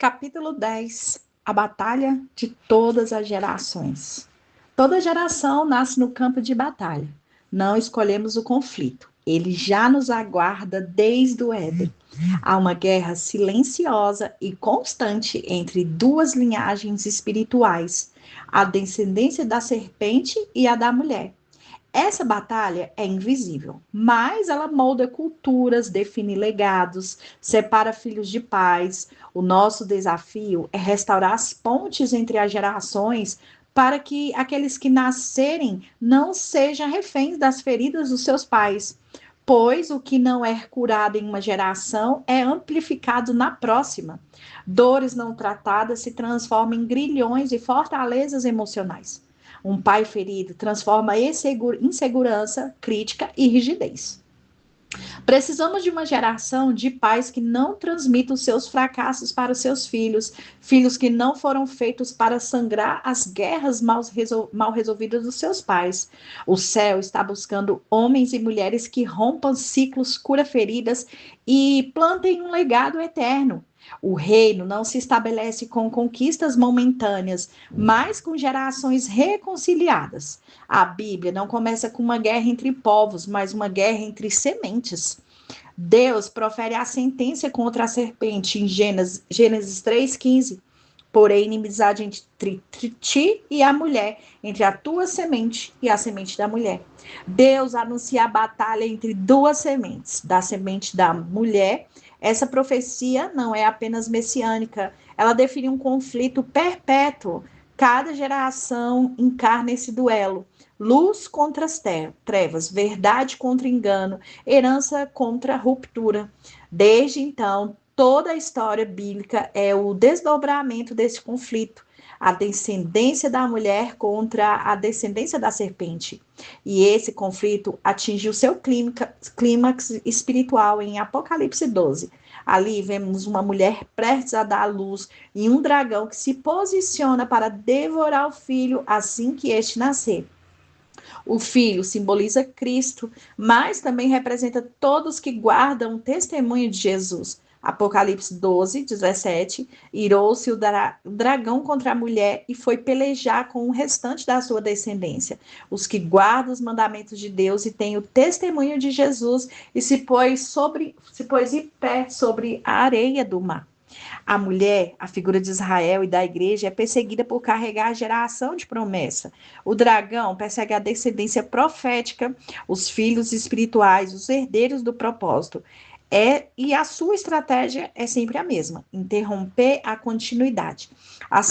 Capítulo 10. A batalha de todas as gerações. Toda geração nasce no campo de batalha. Não escolhemos o conflito. Ele já nos aguarda desde o Éden. Há uma guerra silenciosa e constante entre duas linhagens espirituais, a descendência da serpente e a da mulher. Essa batalha é invisível, mas ela molda culturas, define legados, separa filhos de pais. O nosso desafio é restaurar as pontes entre as gerações para que aqueles que nascerem não sejam reféns das feridas dos seus pais, pois o que não é curado em uma geração é amplificado na próxima. Dores não tratadas se transformam em grilhões e fortalezas emocionais. Um pai ferido transforma insegurança, crítica e rigidez. Precisamos de uma geração de pais que não transmitam seus fracassos para os seus filhos, filhos que não foram feitos para sangrar as guerras mal resolvidas dos seus pais. O céu está buscando homens e mulheres que rompam ciclos, cura feridas e plantem um legado eterno. O reino não se estabelece com conquistas momentâneas, mas com gerações reconciliadas. A Bíblia não começa com uma guerra entre povos, mas uma guerra entre sementes. Deus profere a sentença contra a serpente em Gênesis 3,15. Porém, inimizade entre ti e a mulher, entre a tua semente e a semente da mulher. Deus anuncia a batalha entre duas sementes, da semente da mulher. Essa profecia não é apenas messiânica, ela define um conflito perpétuo. Cada geração encarna esse duelo. Luz contra as trevas, verdade contra engano, herança contra ruptura. Desde então, toda a história bíblica é o desdobramento desse conflito, a descendência da mulher contra a descendência da serpente. E esse conflito atingiu seu clímax espiritual em Apocalipse 12. Ali vemos uma mulher prestes a dar à luz e um dragão que se posiciona para devorar o filho assim que este nascer. O filho simboliza Cristo, mas também representa todos que guardam o testemunho de Jesus. Apocalipse 12, 17, irou-se o dragão contra a mulher e foi pelejar com o restante da sua descendência, os que guardam os mandamentos de Deus e têm o testemunho de Jesus, e se pôs em pé sobre a areia do mar. A mulher, a figura de Israel e da igreja, é perseguida por carregar a geração de promessa. O dragão persegue a descendência profética, os filhos espirituais, os herdeiros do propósito. E a sua estratégia é sempre a mesma: interromper a continuidade. A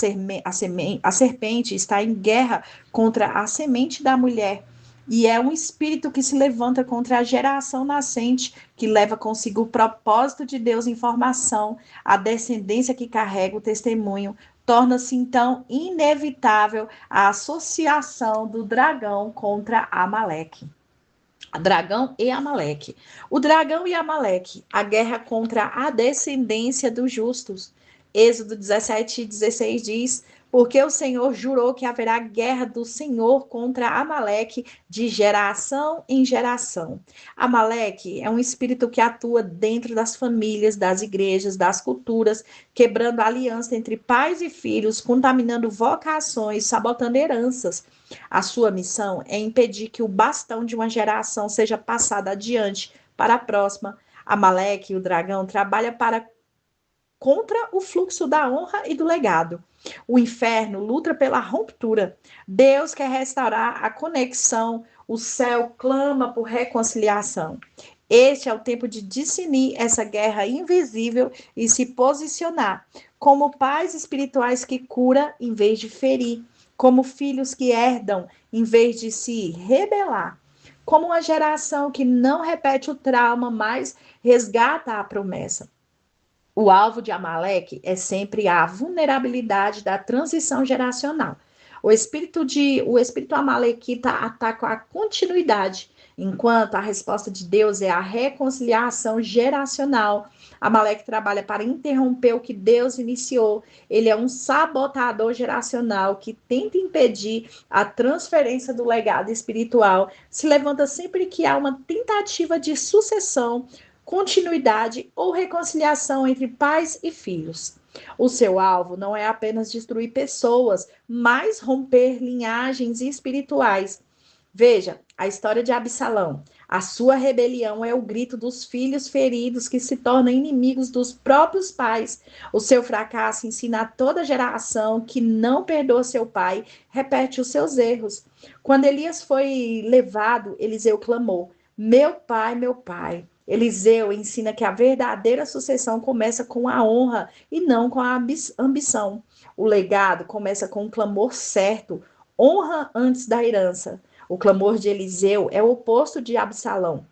serpente está em guerra contra a semente da mulher, e é um espírito que se levanta contra a geração nascente, que leva consigo o propósito de Deus em formação. A descendência que carrega o testemunho. Torna-se então inevitável a associação do dragão contra Amaleque. Dragão e Amaleque. O dragão e Amaleque, a guerra contra a descendência dos justos. Êxodo 17:16 diz: porque o Senhor jurou que haverá guerra do Senhor contra Amaleque de geração em geração. Amaleque é um espírito que atua dentro das famílias, das igrejas, das culturas, quebrando a aliança entre pais e filhos, contaminando vocações, sabotando heranças. A sua missão é impedir que o bastão de uma geração seja passado adiante para a próxima. Amaleque, o dragão, trabalha contra o fluxo da honra e do legado. O inferno luta pela ruptura. Deus quer restaurar a conexão. O céu clama por reconciliação. Este é o tempo de discernir essa guerra invisível e se posicionar como pais espirituais que cura em vez de ferir, como filhos que herdam em vez de se rebelar, como uma geração que não repete o trauma, mas resgata a promessa. O alvo de Amaleque é sempre a vulnerabilidade da transição geracional. O espírito amalequita ataca a continuidade, enquanto a resposta de Deus é a reconciliação geracional. Amaleque trabalha para interromper o que Deus iniciou. Ele é um sabotador geracional que tenta impedir a transferência do legado espiritual. Se levanta sempre que há uma tentativa de sucessão continuidade ou reconciliação entre pais e filhos. O seu alvo não é apenas destruir pessoas, mas romper linhagens espirituais. Veja a história de Absalão. A sua rebelião é o grito dos filhos feridos que se tornam inimigos dos próprios pais. O seu fracasso ensina a toda geração que não perdoa seu pai, repete os seus erros. Quando Elias foi levado, Eliseu clamou: Meu pai, meu pai. Eliseu ensina que a verdadeira sucessão começa com a honra e não com a ambição. O legado começa com um clamor certo, honra antes da herança. O clamor de Eliseu é o oposto de Absalão.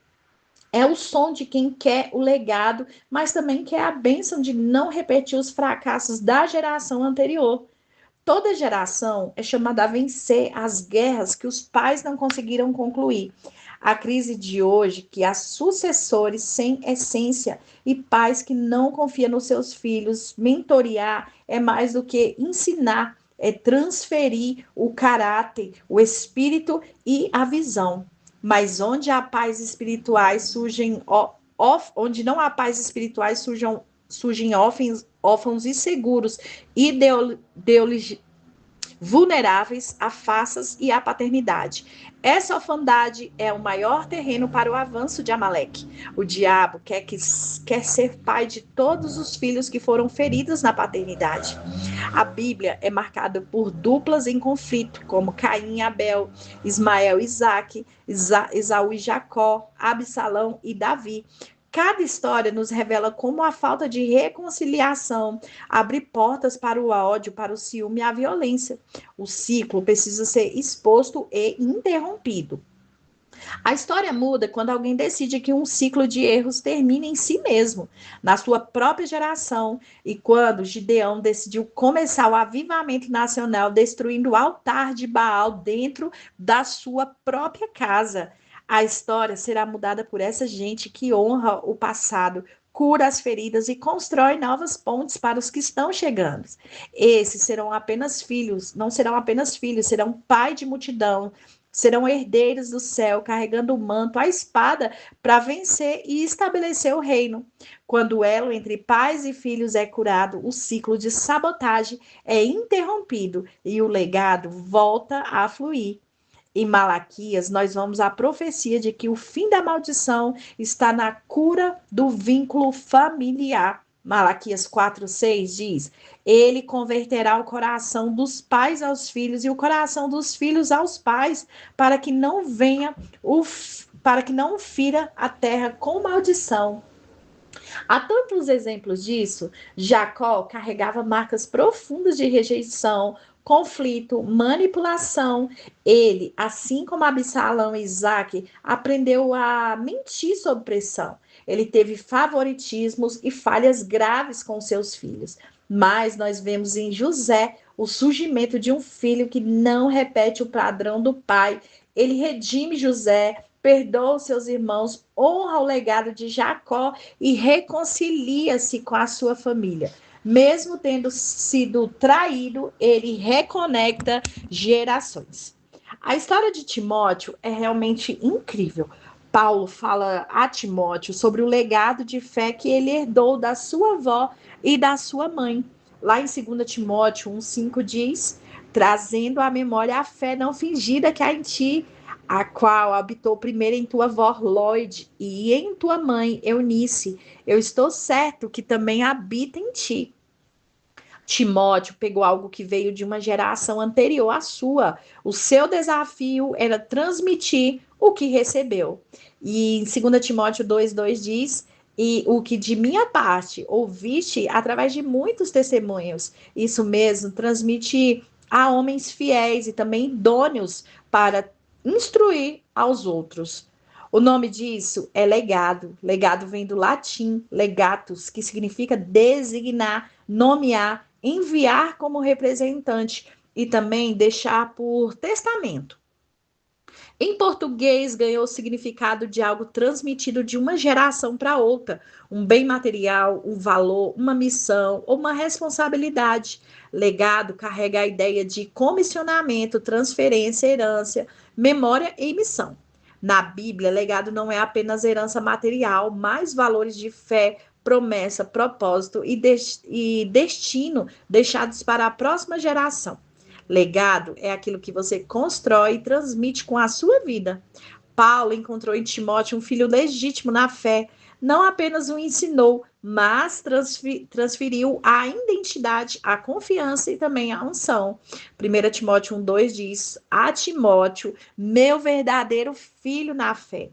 É o som de quem quer o legado, mas também quer a bênção de não repetir os fracassos da geração anterior. Toda geração é chamada a vencer as guerras que os pais não conseguiram concluir. A crise de hoje, que há sucessores sem essência e pais que não confiam nos seus filhos, mentorear é mais do que ensinar, é transferir o caráter, o espírito e a visão. Mas onde há pais espirituais surgem, onde não há pais espirituais surgem órfãos inseguros, vulneráveis a faças e à paternidade. Essa orfandade é o maior terreno para o avanço de Amaleque. O diabo quer ser pai de todos os filhos que foram feridos na paternidade. A Bíblia é marcada por duplas em conflito, como Caim e Abel, Ismael e Isaque, Esaú e Jacó, Absalão e Davi. Cada história nos revela como a falta de reconciliação abre portas para o ódio, para o ciúme e a violência. O ciclo precisa ser exposto e interrompido. A história muda quando alguém decide que um ciclo de erros termina em si mesmo, na sua própria geração, e quando Gideão decidiu começar o avivamento nacional destruindo o altar de Baal dentro da sua própria casa. A história será mudada por essa gente que honra o passado, cura as feridas e constrói novas pontes para os que estão chegando. Esses serão apenas filhos, não serão apenas filhos, serão pai de multidão, serão herdeiros do céu, carregando o manto, a espada, para vencer e estabelecer o reino. Quando o elo entre pais e filhos é curado, o ciclo de sabotagem é interrompido e o legado volta a fluir. Em Malaquias, nós vamos à profecia de que o fim da maldição está na cura do vínculo familiar. Malaquias 4:6 diz: Ele converterá o coração dos pais aos filhos e o coração dos filhos aos pais, para que não fira a terra com maldição. Há tantos exemplos disso. Jacó carregava marcas profundas de rejeição, conflito, manipulação. Ele, assim como Absalão e Isaac, aprendeu a mentir sob pressão. Ele teve favoritismos e falhas graves com seus filhos. Mas nós vemos em José o surgimento de um filho que não repete o padrão do pai. Ele redime José, perdoa seus irmãos, honra o legado de Jacó e reconcilia-se com a sua família. Mesmo tendo sido traído, ele reconecta gerações. A história de Timóteo é realmente incrível. Paulo fala a Timóteo sobre o legado de fé que ele herdou da sua avó e da sua mãe. Lá em 2 Timóteo 1,5 diz: trazendo à memória a fé não fingida que há em ti, a qual habitou primeiro em tua avó Lloyd e em tua mãe Eunice. Eu estou certo que também habita em ti. Timóteo pegou algo que veio de uma geração anterior à sua. O seu desafio era transmitir o que recebeu. E em 2 Timóteo 2,2 diz: E o que de minha parte ouviste através de muitos testemunhos. Isso mesmo, transmite a homens fiéis e também idôneos para instruir aos outros. O nome disso é legado. Legado vem do latim legatus, que significa designar, nomear, enviar como representante e também deixar por testamento. Em português, ganhou o significado de algo transmitido de uma geração para outra, um bem material, um valor, uma missão ou uma responsabilidade. Legado carrega a ideia de comissionamento, transferência, herança, memória e missão. Na Bíblia, legado não é apenas herança material, mas valores de fé, promessa, propósito e destino deixados para a próxima geração. Legado é aquilo que você constrói e transmite com a sua vida. Paulo encontrou em Timóteo um filho legítimo na fé, não apenas o ensinou, mas transferiu a identidade, a confiança e também a unção. 1 Timóteo 1,2 diz: A Timóteo, meu verdadeiro filho na fé.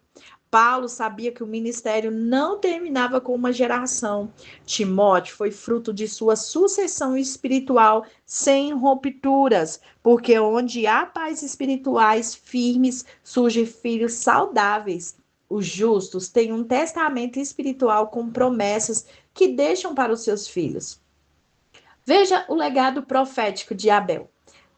Paulo sabia que o ministério não terminava com uma geração. Timóteo foi fruto de sua sucessão espiritual sem rupturas, porque onde há pais espirituais firmes, surgem filhos saudáveis. Os justos têm um testamento espiritual com promessas que deixam para os seus filhos. Veja o legado profético de Abel.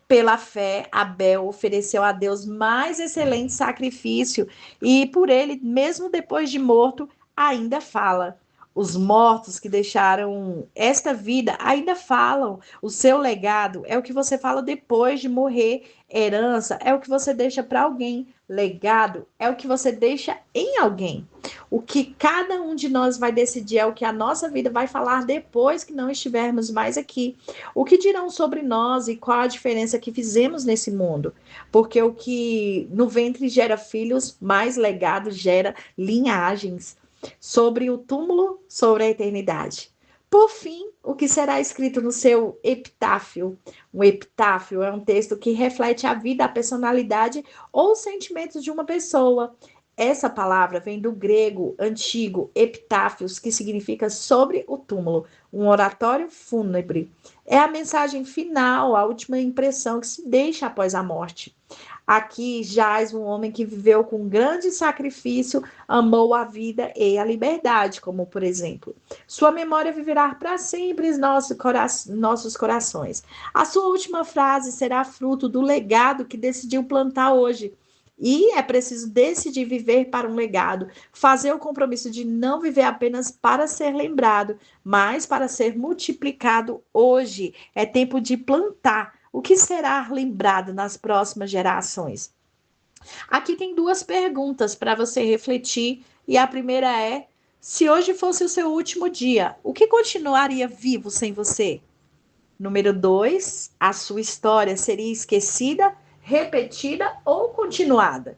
Pela fé, Abel ofereceu a Deus mais excelente sacrifício e por ele, mesmo depois de morto, ainda fala. Os mortos que deixaram esta vida ainda falam. O seu legado é o que você fala depois de morrer. Herança é o que você deixa para alguém. Legado é o que você deixa em alguém. O que cada um de nós vai decidir é o que a nossa vida vai falar depois que não estivermos mais aqui. O que dirão sobre nós e qual a diferença que fizemos nesse mundo? Porque o que no ventre gera filhos, mais legado gera linhagens. Sobre o túmulo, sobre a eternidade. Por fim, o que será escrito no seu epitáfio? Um epitáfio é um texto que reflete a vida, a personalidade ou os sentimentos de uma pessoa. Essa palavra vem do grego antigo epitáfios, que significa sobre o túmulo, um oratório fúnebre. É a mensagem final, a última impressão que se deixa após a morte. Aqui jaz um homem que viveu com grande sacrifício, amou a vida e a liberdade, como por exemplo. Sua memória viverá para sempre em nossos corações. A sua última frase será fruto do legado que decidiu plantar hoje. E é preciso decidir viver para um legado, fazer o compromisso de não viver apenas para ser lembrado, mas para ser multiplicado hoje. É tempo de plantar. O que será lembrado nas próximas gerações? Aqui tem duas perguntas para você refletir, e a primeira é: se hoje fosse o seu último dia, o que continuaria vivo sem você? Número 2, a sua história seria esquecida, repetida ou continuada?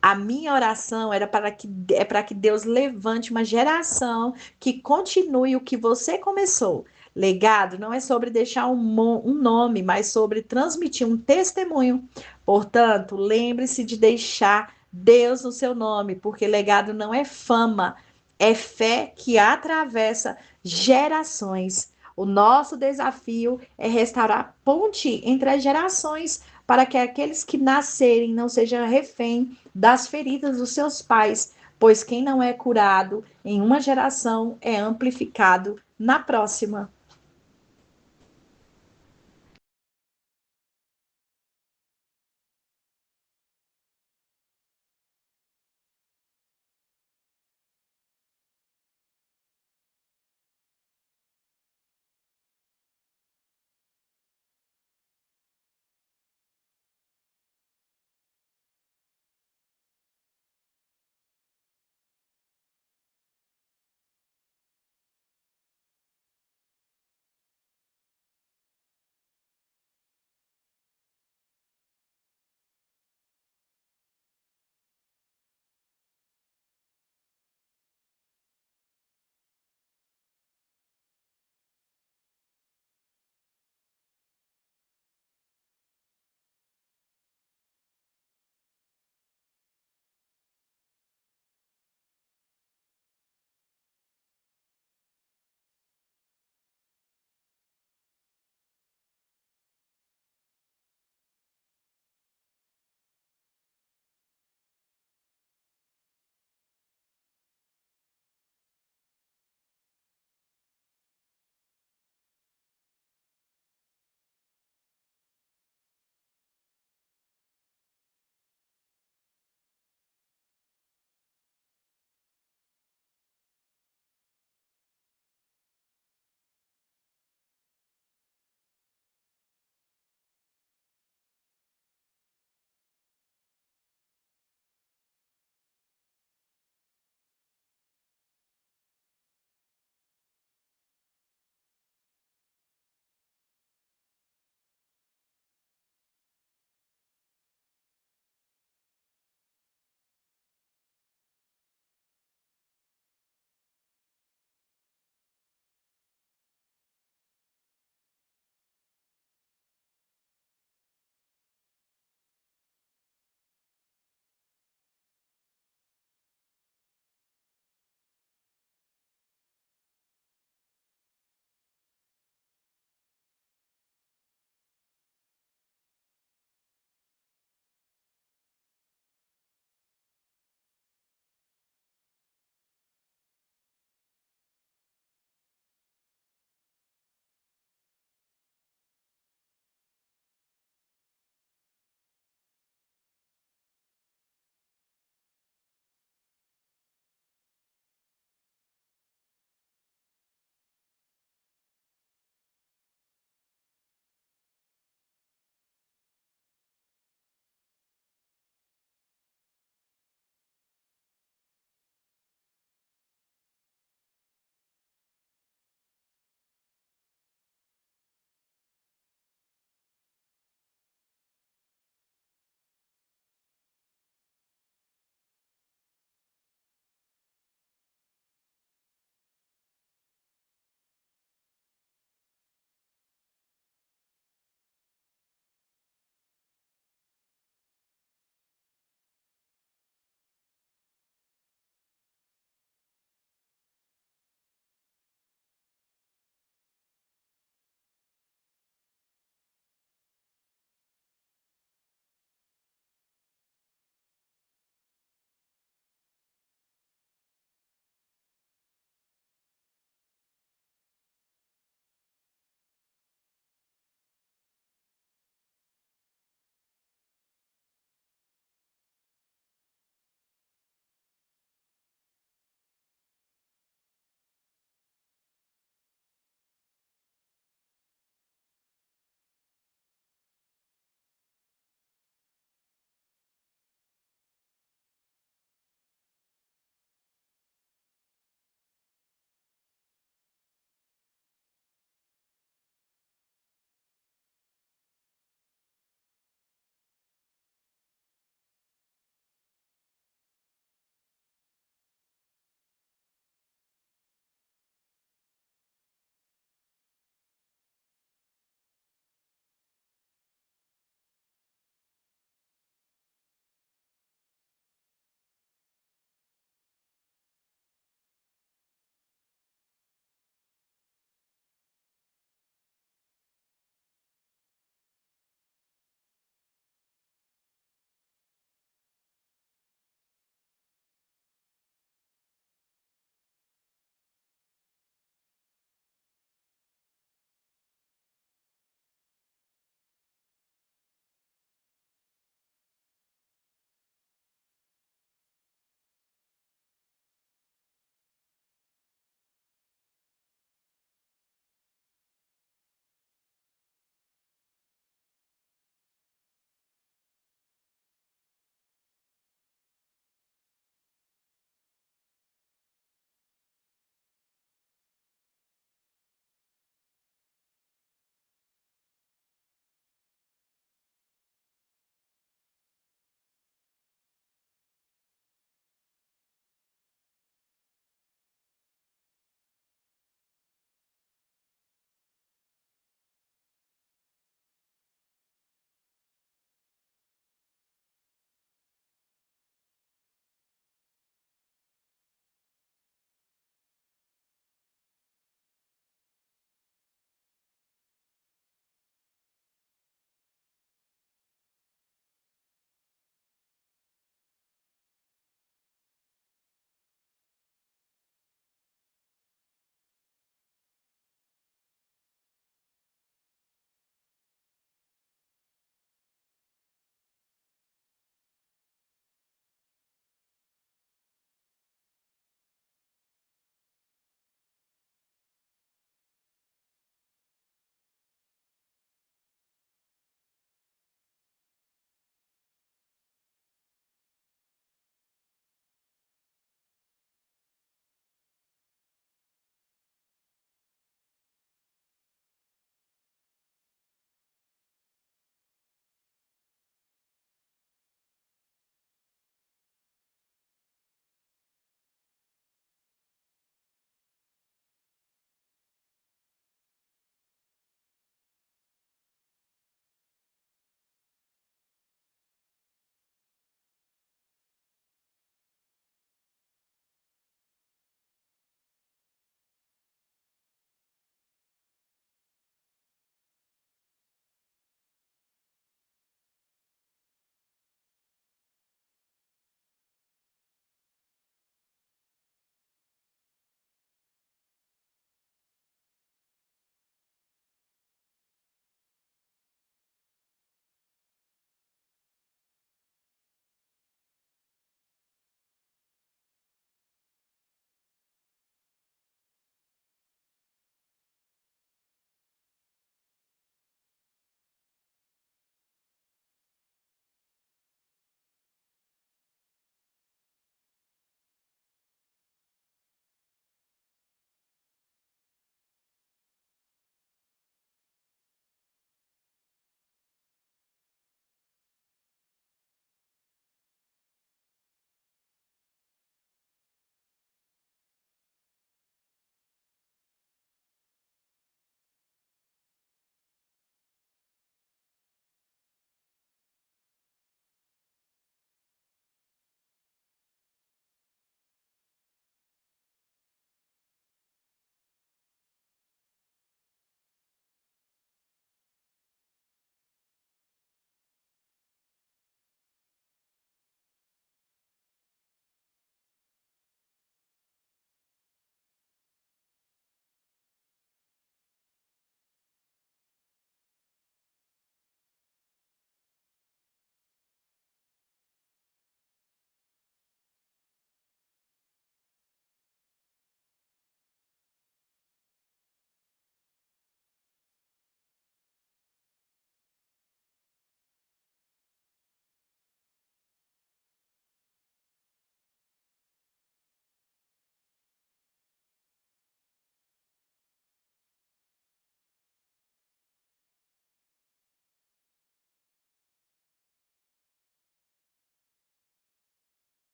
A minha oração é para que Deus levante uma geração que continue o que você começou. Legado não é sobre deixar um nome, mas sobre transmitir um testemunho. Portanto, lembre-se de deixar Deus no seu nome, porque legado não é fama, é fé que atravessa gerações. O nosso desafio é restaurar a ponte entre as gerações, para que aqueles que nascerem não sejam refém das feridas dos seus pais, pois quem não é curado em uma geração é amplificado na próxima.